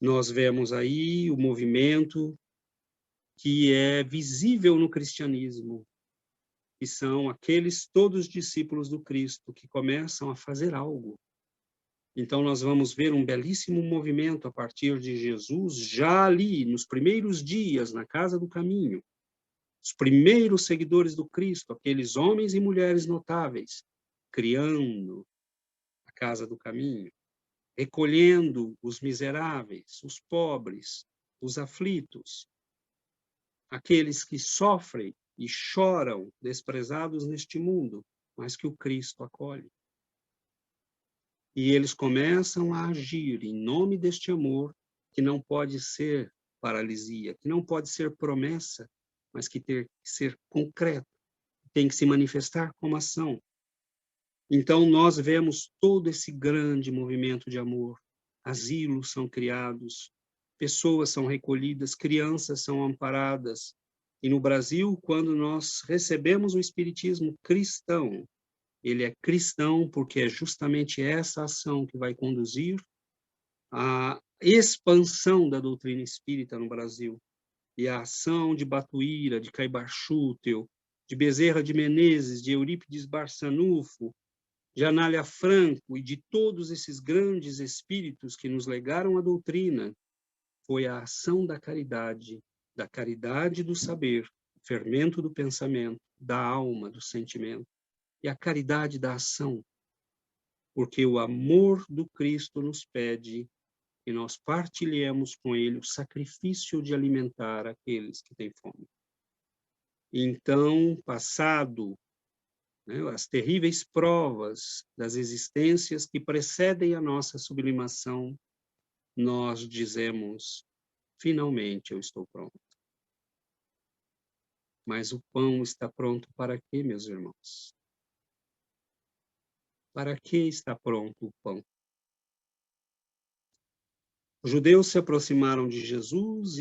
Nós vemos aí o movimento que é visível no cristianismo, que são aqueles todos discípulos do Cristo que começam a fazer algo, Então, nós vamos ver um belíssimo movimento a partir de Jesus, já ali, nos primeiros dias, na Casa do Caminho. Os primeiros seguidores do Cristo, aqueles homens e mulheres notáveis, criando a Casa do Caminho, recolhendo os miseráveis, os pobres, os aflitos, aqueles que sofrem e choram, desprezados neste mundo, mas que o Cristo acolhe. E eles começam a agir em nome deste amor, que não pode ser paralisia, que não pode ser promessa, mas que tem que ser concreto, tem que se manifestar como ação. Então, nós vemos todo esse grande movimento de amor. Asilos são criados, pessoas são recolhidas, crianças são amparadas. E no Brasil, quando nós recebemos o Espiritismo cristão, ele é cristão porque é justamente essa ação que vai conduzir à expansão da doutrina espírita no Brasil. E a ação de Batuíra, de Caibar Chútil, de Bezerra de Menezes, de Eurípides Barçanufo, de Anália Franco e de todos esses grandes espíritos que nos legaram a doutrina, foi a ação da caridade do saber, fermento do pensamento, da alma, do sentimento, e a caridade da ação, porque o amor do Cristo nos pede que nós partilhemos com ele o sacrifício de alimentar aqueles que têm fome. Então, passado as terríveis provas das existências que precedem a nossa sublimação, nós dizemos, finalmente eu estou pronto. Mas o pão está pronto para quê, meus irmãos? Para que está pronto o pão? Os judeus se aproximaram de Jesus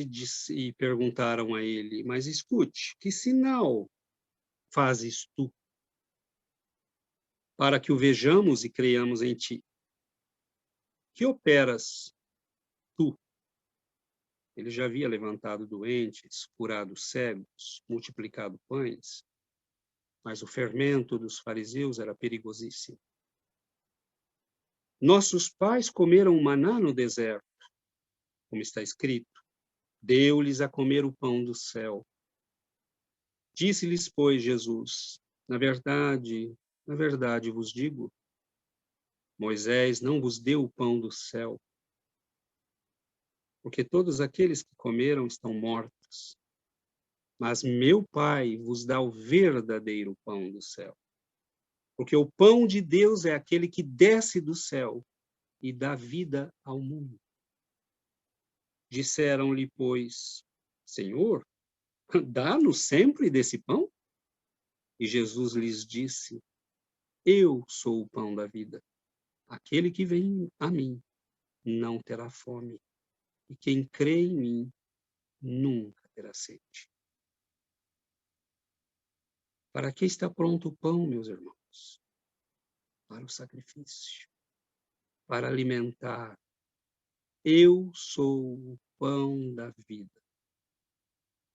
e perguntaram a ele, mas escute, que sinal fazes tu para que o vejamos e creiamos em ti? Que operas tu? Ele já havia levantado doentes, curado cegos, multiplicado pães, mas o fermento dos fariseus era perigosíssimo. Nossos pais comeram maná no deserto, como está escrito, deu-lhes a comer o pão do céu. Disse-lhes, pois, Jesus, na verdade vos digo, Moisés não vos deu o pão do céu, porque todos aqueles que comeram estão mortos. Mas meu Pai vos dá o verdadeiro pão do céu. Porque o pão de Deus é aquele que desce do céu e dá vida ao mundo. Disseram-lhe, pois, Senhor, dá-nos sempre desse pão? E Jesus lhes disse, eu sou o pão da vida. Aquele que vem a mim não terá fome. E quem crê em mim nunca terá sede. Para que está pronto o pão, meus irmãos? Para o sacrifício, para alimentar. Eu sou o pão da vida.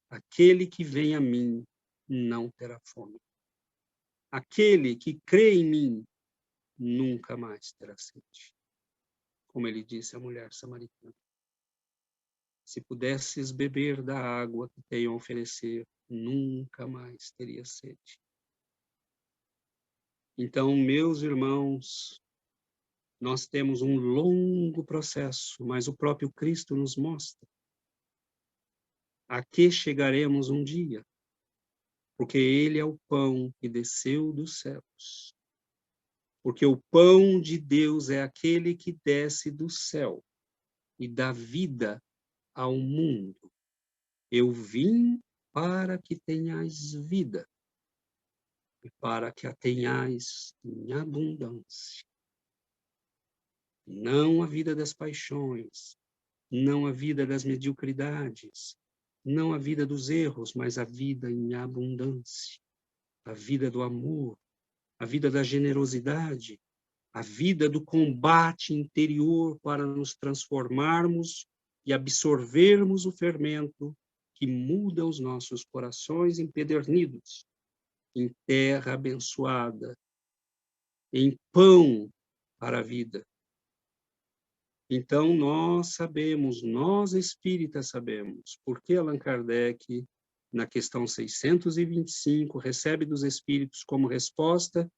Aquele que vem a mim não terá fome. Aquele que crê em mim nunca mais terá sede. Como ele disse à mulher samaritana. Se pudesses beber da água que tenho a oferecer, nunca mais teria sede. Então, meus irmãos, nós temos um longo processo, mas o próprio Cristo nos mostra a que chegaremos um dia, porque ele é o pão que desceu dos céus. Porque o pão de Deus é aquele que desce do céu e dá vida ao mundo. Eu vim para que tenhais vida e para que a tenhais em abundância. Não a vida das paixões, não a vida das mediocridades, não a vida dos erros, mas a vida em abundância, a vida do amor, a vida da generosidade, a vida do combate interior para nos transformarmos e absorvermos o fermento que muda os nossos corações empedernidos em terra abençoada, em pão para a vida, Então, nós sabemos, nós espíritas sabemos, porque Allan Kardec, na questão 625, recebe dos espíritos como resposta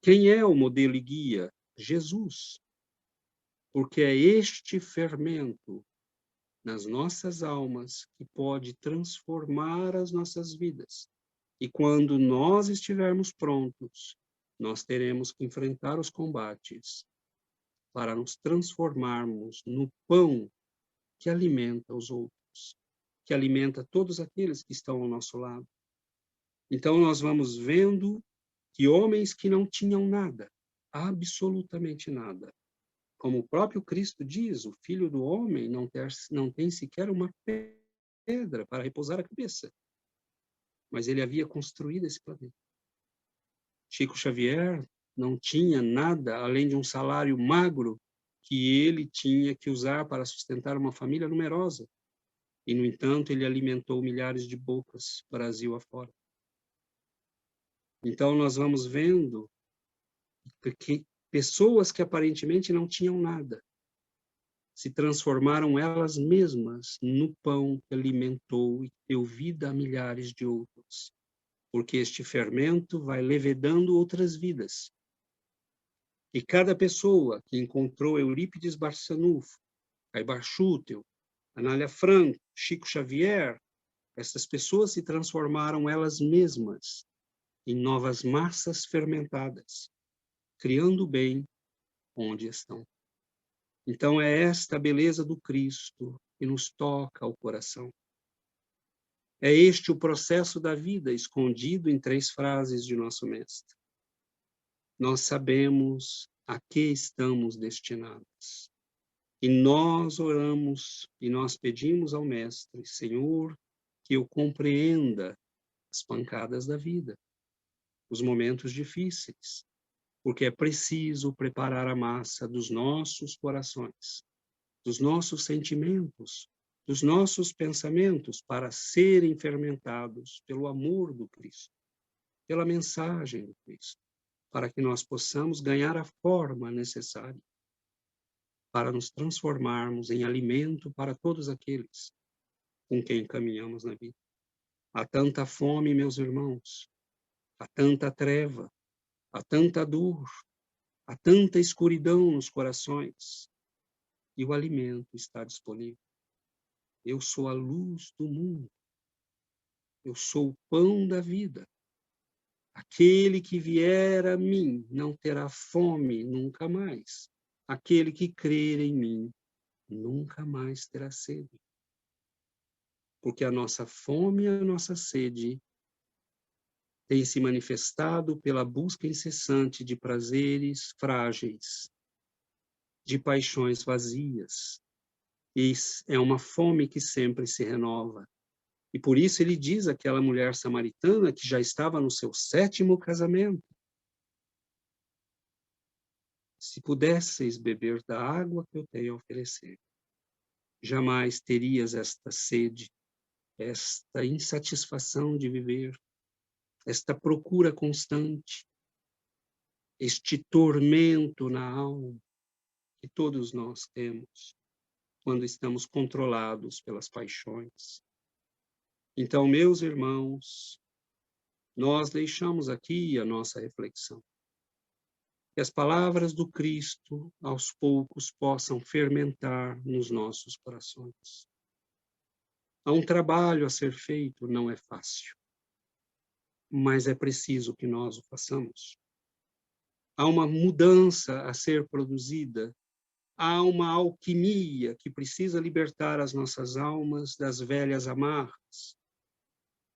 quem é o modelo e guia? Jesus. Porque é este fermento nas nossas almas que pode transformar as nossas vidas. E quando nós estivermos prontos, nós teremos que enfrentar os combates para nos transformarmos no pão que alimenta os outros, que alimenta todos aqueles que estão ao nosso lado. Então, nós vamos vendo que homens que não tinham nada, absolutamente nada, como o próprio Cristo diz, o Filho do Homem não tem sequer uma pedra para repousar a cabeça, mas ele havia construído esse planeta. Chico Xavier não tinha nada além de um salário magro que ele tinha que usar para sustentar uma família numerosa. E, no entanto, ele alimentou milhares de bocas, Brasil afora. Então, nós vamos vendo que pessoas que aparentemente não tinham nada se transformaram elas mesmas no pão que alimentou e deu vida a milhares de outros. Porque este fermento vai levedando outras vidas. E cada pessoa que encontrou Eurípides Barçanufo, Caibar Schutel, Anália Franco, Chico Xavier, essas pessoas se transformaram elas mesmas em novas massas fermentadas, criando o bem onde estão. Então é esta a beleza do Cristo que nos toca ao coração. É este o processo da vida escondido em 3 frases de nosso mestre. Nós sabemos a que estamos destinados. E nós oramos e nós pedimos ao mestre, Senhor, que eu compreenda as pancadas da vida, os momentos difíceis, porque é preciso preparar a massa dos nossos corações, dos nossos sentimentos, dos nossos pensamentos para serem fermentados pelo amor do Cristo, pela mensagem do Cristo, para que nós possamos ganhar a forma necessária para nos transformarmos em alimento para todos aqueles com quem caminhamos na vida. Há tanta fome, meus irmãos, há tanta treva, há tanta dor, há tanta escuridão nos corações, e o alimento está disponível. Eu sou a luz do mundo, eu sou o pão da vida. Aquele que vier a mim não terá fome nunca mais. Aquele que crer em mim nunca mais terá sede. Porque a nossa fome e a nossa sede tem se manifestado pela busca incessante de prazeres frágeis, de paixões vazias. E é uma fome que sempre se renova. E por isso ele diz àquela mulher samaritana que já estava no seu 7º casamento: se pudesseis beber da água que eu tenho a oferecer, jamais terias esta sede, esta insatisfação de viver, esta procura constante, este tormento na alma que todos nós temos quando estamos controlados pelas paixões. Então, meus irmãos, nós deixamos aqui a nossa reflexão. Que as palavras do Cristo, aos poucos, possam fermentar nos nossos corações. Há um trabalho a ser feito, não é fácil, mas é preciso que nós o façamos. Há uma mudança a ser produzida, há uma alquimia que precisa libertar as nossas almas das velhas amarras,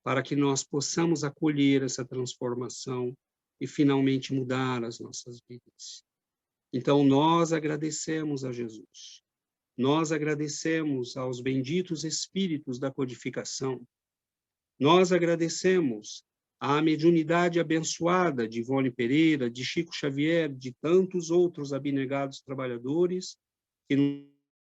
para que nós possamos acolher essa transformação e finalmente mudar as nossas vidas. Então, nós agradecemos a Jesus. Nós agradecemos aos benditos espíritos da codificação. Nós agradecemos à mediunidade abençoada de Ivone Pereira, de Chico Xavier, de tantos outros abnegados trabalhadores que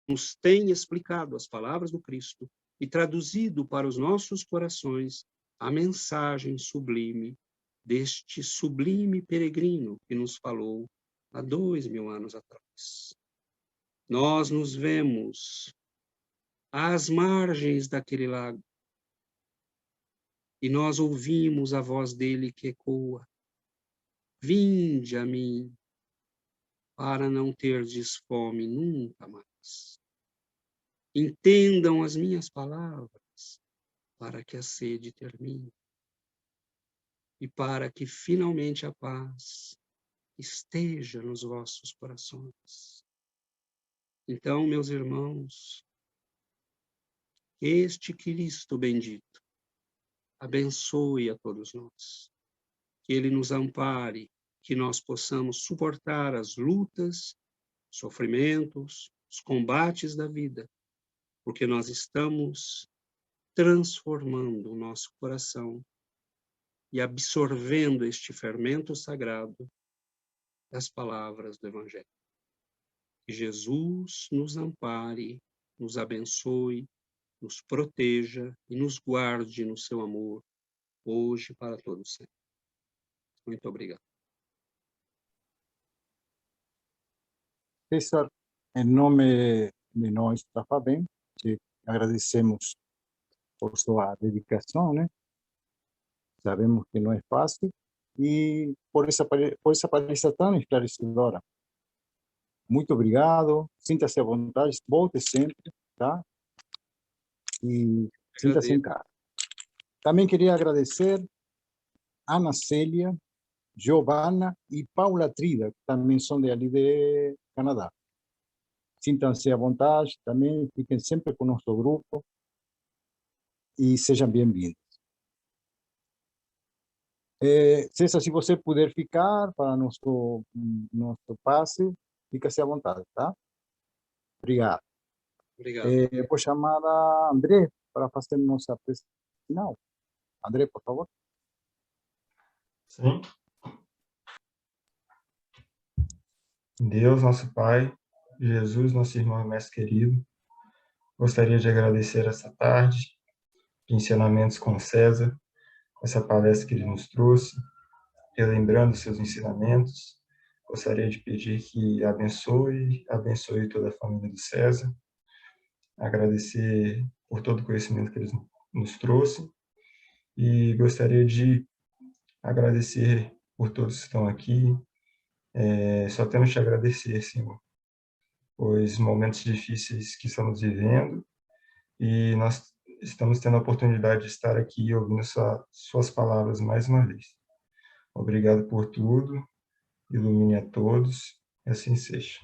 nos têm explicado as palavras do Cristo e traduzido para os nossos corações a mensagem sublime deste sublime peregrino que nos falou há 2000 anos atrás. nós nos vemos às margens daquele lago e nós ouvimos a voz dele que ecoa: vinde a mim, para não terdes fome nunca mais. Entendam as minhas palavras, para que a sede termine e para que finalmente a paz esteja nos vossos corações. Então, meus irmãos, este Cristo bendito abençoe a todos nós, que Ele nos ampare, que nós possamos suportar as lutas, sofrimentos, os combates da vida, porque nós estamos transformando o nosso coração e absorvendo este fermento sagrado das palavras do Evangelho. Que Jesus nos ampare, nos abençoe, nos proteja e nos guarde no seu amor, hoje e para todos sempre. Muito obrigado. César, em nome de nós da FABEM, te agradecemos por sua dedicação, né? Sabemos que não é fácil, e por essa palestra tão esclarecedora. Muito obrigado, sinta-se à vontade, volte sempre, tá? E sinta-se em casa. Também queria agradecer Ana Célia, Giovanna e Paula Trida, que também são de ali de Canadá. Sintam-se à vontade, também fiquem sempre com o nosso grupo e sejam bem-vindos. César, se você puder ficar para nosso passe, fica-se à vontade, tá? Obrigado. Obrigado. Vou chamar a André para fazer nossa prece final. André, por favor. Sim. Deus, nosso Pai, Jesus, nosso irmão e mestre querido, gostaria de agradecer essa tarde de ensinamentos com César, essa palestra que ele nos trouxe, relembrando seus ensinamentos. Gostaria de pedir que abençoe toda a família do César, agradecer por todo o conhecimento que ele nos trouxe e gostaria de agradecer por todos que estão aqui. Só temos te agradecer, Senhor, pois momentos difíceis que estamos vivendo e nós estamos tendo a oportunidade de estar aqui ouvindo suas palavras mais uma vez. Obrigado por tudo, ilumine a todos, e assim seja.